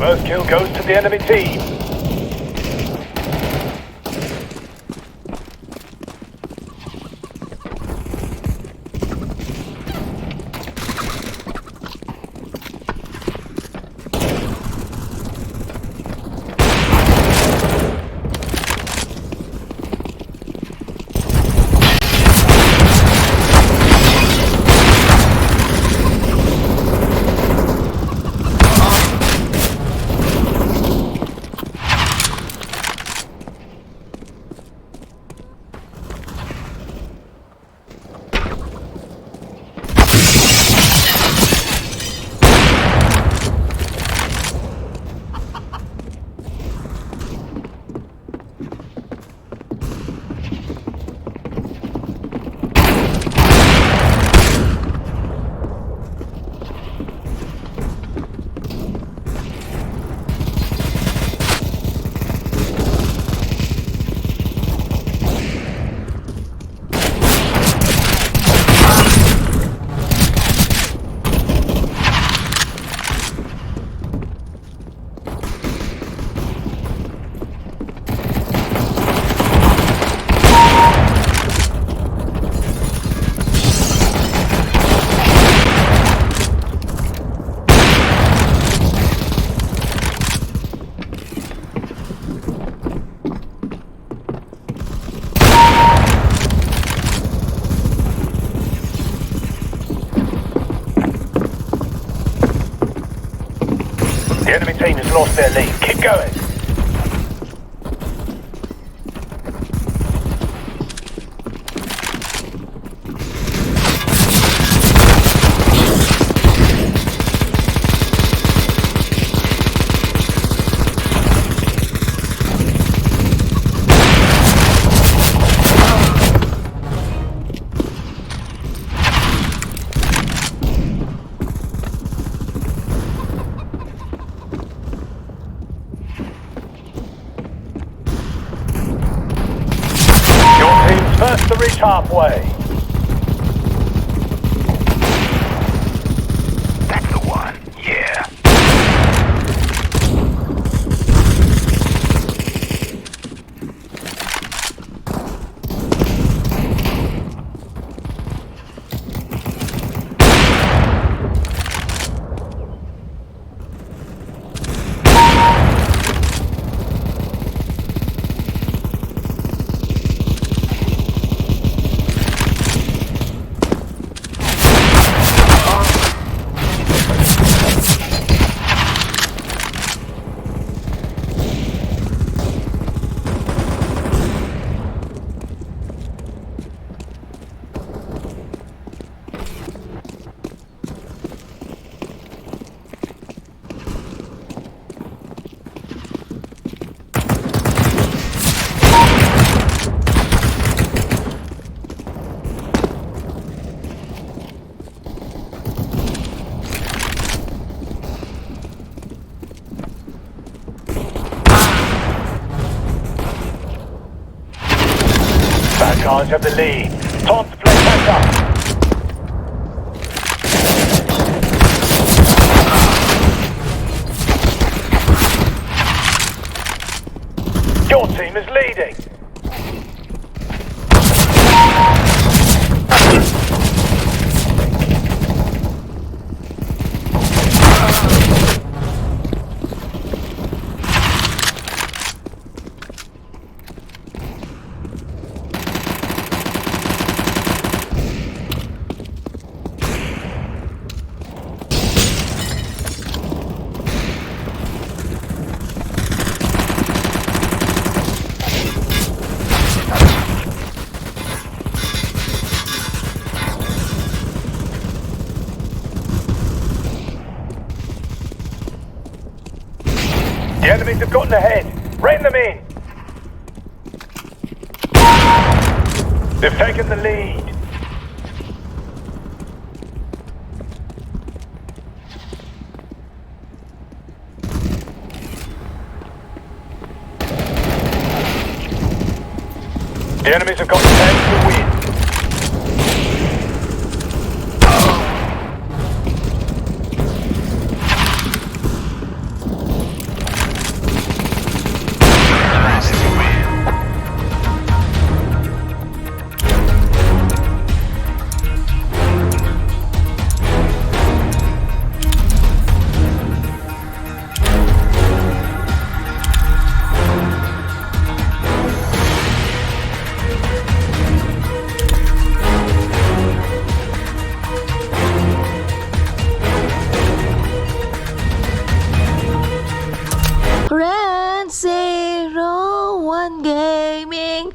First kill goes to the enemy team. The enemy team has lost their lead. Keep going. First to reach halfway. That's the one, yeah. Bad guys have the lead. Time to play catch up. Your team is leading. The enemies have gotten ahead. Rein them in. They've taken the lead. The enemies have got the chance to win. Grand Zero One Gaming.